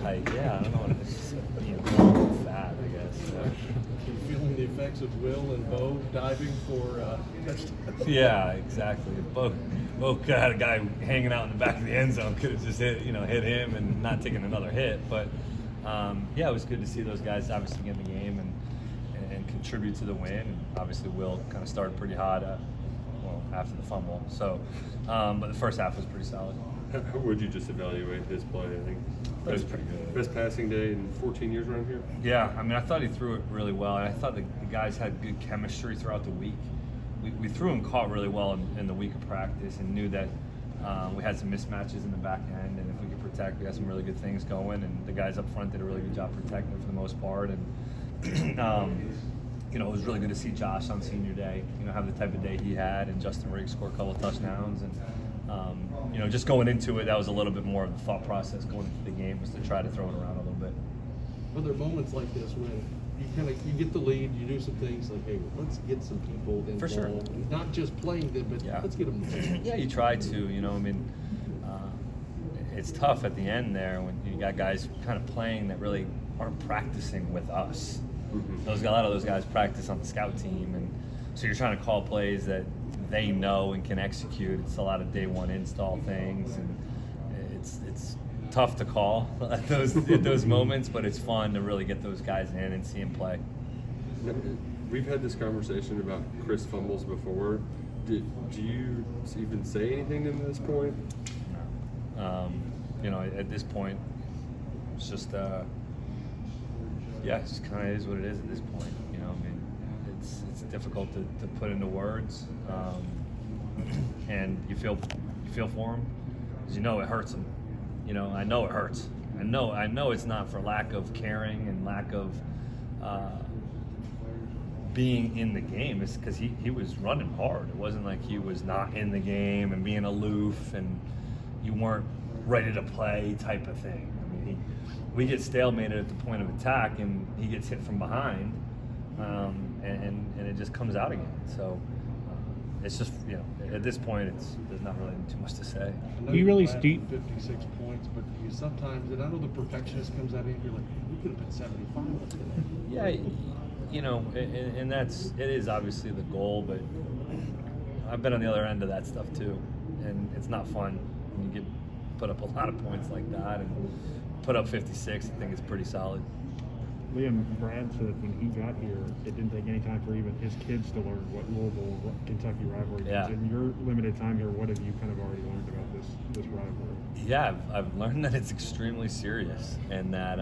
height. Yeah, I don't know what it is. Just, long, fat, I guess. Are you feeling the effects of Will and Bo diving for touchdowns? Yeah, exactly. Bo had a guy hanging out in the back of the end zone. Could have just hit him and not taken another hit. But yeah, it was good to see those guys obviously get in the game and contribute to the win. And obviously, Will kind of started pretty hot. After the fumble. So, but the first half was pretty solid. How would you just evaluate his play? I think That's pretty good. Best passing day in 14 years around here? Yeah, I mean, I thought he threw it really well, and I thought the guys had good chemistry throughout the week. We threw and caught really well in the week of practice and knew that we had some mismatches in the back end, and if we could protect, we had some really good things going, and the guys up front did a really good job protecting for the most part. And it was really good to see Josh on senior day, have the type of day he had, and Justin Riggs score a couple of touchdowns. And, just going into it, that was a little bit more of the thought process going into the game, was to try to throw it around a little bit. Are there moments like this when you get the lead, you do some things like, hey, let's get some people involved. For sure. Not just playing them, but let's get them involved. Yeah, you try to, it's tough at the end there when you got guys kind of playing that really aren't practicing with us. Mm-hmm. A lot of those guys practice on the scout team, and so you're trying to call plays that they know and can execute. It's a lot of day one install things, and it's tough to call at those moments, but it's fun to really get those guys in and see them play. We've had this conversation about Chris fumbles before. Do you even say anything to this point? No. At this point, it's just it just kind of is what it is at this point. It's difficult to put into words, and you feel for him because it hurts him. I know it hurts. I know it's not for lack of caring and lack of being in the game. It's because he was running hard. It wasn't like he was not in the game and being aloof and you weren't ready to play type of thing. I mean, we get stalemated at the point of attack and he gets hit from behind, and it just comes out again. So it's just, at this point, there's not really too much to say. I know You really 56 points, but you sometimes, and I know the perfectionist comes out and you're like, we could have been 75 today. Yeah, and it is obviously the goal, but I've been on the other end of that stuff too, and it's not fun when you get put up a lot of points like that, and put up 56. I think it's pretty solid. Liam, Brad said when he got here, it didn't take any time for even his kids to learn what Louisville-Kentucky rivalry is. In your limited time here, what have you kind of already learned about this rivalry? Yeah, I've learned that it's extremely serious, and that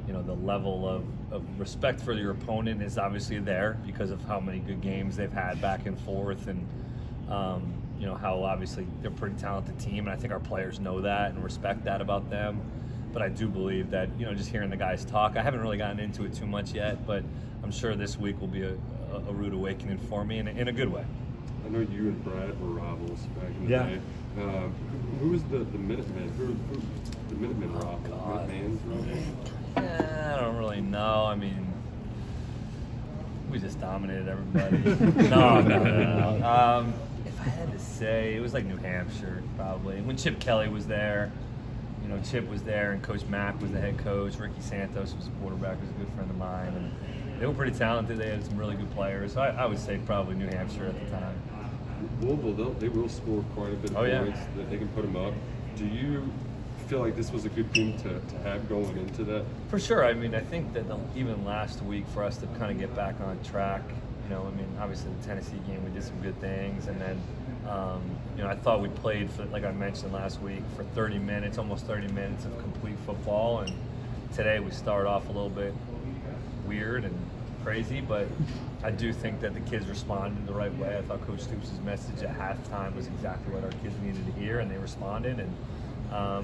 the level of respect for your opponent is obviously there because of how many good games they've had back and forth, and how obviously they're a pretty talented team, and I think our players know that and respect that about them. But I do believe that, just hearing the guys talk, I haven't really gotten into it too much yet, but I'm sure this week will be a rude awakening for me in a good way. I know you and Brad were rivals back in the day. Who was the Minutemen? Who the Minutemen rival? Minutemen's rival? I don't really know. I mean, we just dominated everybody. No. If I had to say, it was like New Hampshire, probably. When Chip Kelly was there, Chip was there, and Coach Mack was the head coach. Ricky Santos was a quarterback, was a good friend of mine, and they were pretty talented. They had some really good players. So I would say probably New Hampshire at the time. Louisville, they will score quite a bit of points. That they can put them up. Do you feel like this was a good team to have going into that? For sure. I mean, I think that even last week for us to kind of get back on track, obviously the Tennessee game, we did some good things, and then I thought we played, for, like I mentioned last week, for 30 minutes, almost 30 minutes of complete football, and today we started off a little bit weird and crazy, but I do think that the kids responded the right way. I thought Coach Stoops' message at halftime was exactly what our kids needed to hear, and they responded, and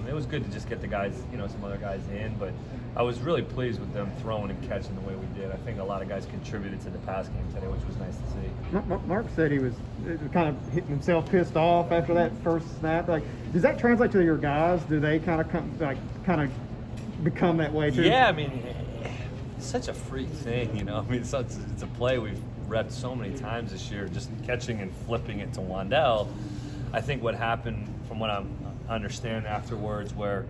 it was good to just get the guys, some other guys in, but I was really pleased with them throwing and catching the way we did. I think a lot of guys contributed to the pass game today, which was nice to see. Mark said he was kind of hitting himself pissed off after that first snap. Like, does that translate to your guys? Do they kind of become that way too? Yeah, I mean, it's such a freak thing, it's a play we've repped so many times this year, just catching and flipping it to Wandell. I think what happened, from what I understand afterwards, where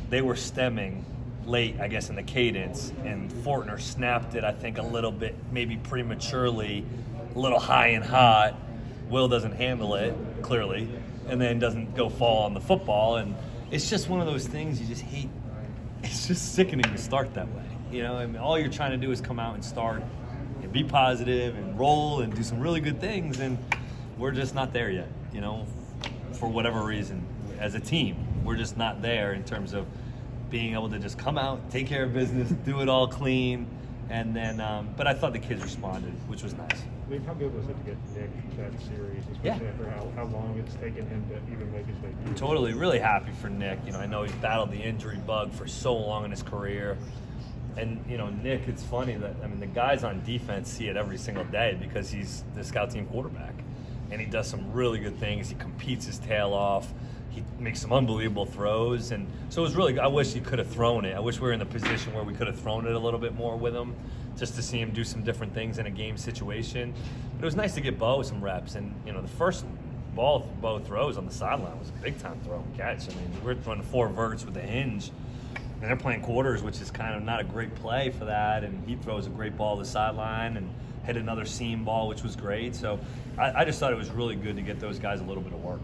they were stemming late, I guess, in the cadence, and Fortner snapped it, I think, a little bit, maybe prematurely, a little high and hot. Will doesn't handle it, clearly, and then doesn't go fall on the football, and it's just one of those things you just hate. It's just sickening to start that way. You know, I mean, all you're trying to do is come out and start and be positive and roll and do some really good things, and we're just not there yet, you know, for whatever reason. As a team, we're just not there in terms of being able to just come out, take care of business, do it all clean, and then, but I thought the kids responded, which was nice. Luke, how good was it to get Nick that series, especially after how long it's taken him to even make his debut? Totally, really happy for Nick. You know, I know he's battled the injury bug for so long in his career. And, you know, Nick, it's funny that, I mean, the guys on defense see it every single day because he's the scout team quarterback. And he does some really good things. He competes his tail off. He makes some unbelievable throws. And so it was really, I wish he could have thrown it. I wish we were in the position where we could have thrown it a little bit more with him, just to see him do some different things in a game situation. But it was nice to get Bo some reps. And, you know, the first ball Bo throws on the sideline was a big-time throw and catch. I mean, we're throwing 4 verts with the hinge. And they're playing quarters, which is kind of not a great play for that. And he throws a great ball to the sideline and hit another seam ball, which was great. So I just thought it was really good to get those guys a little bit of work.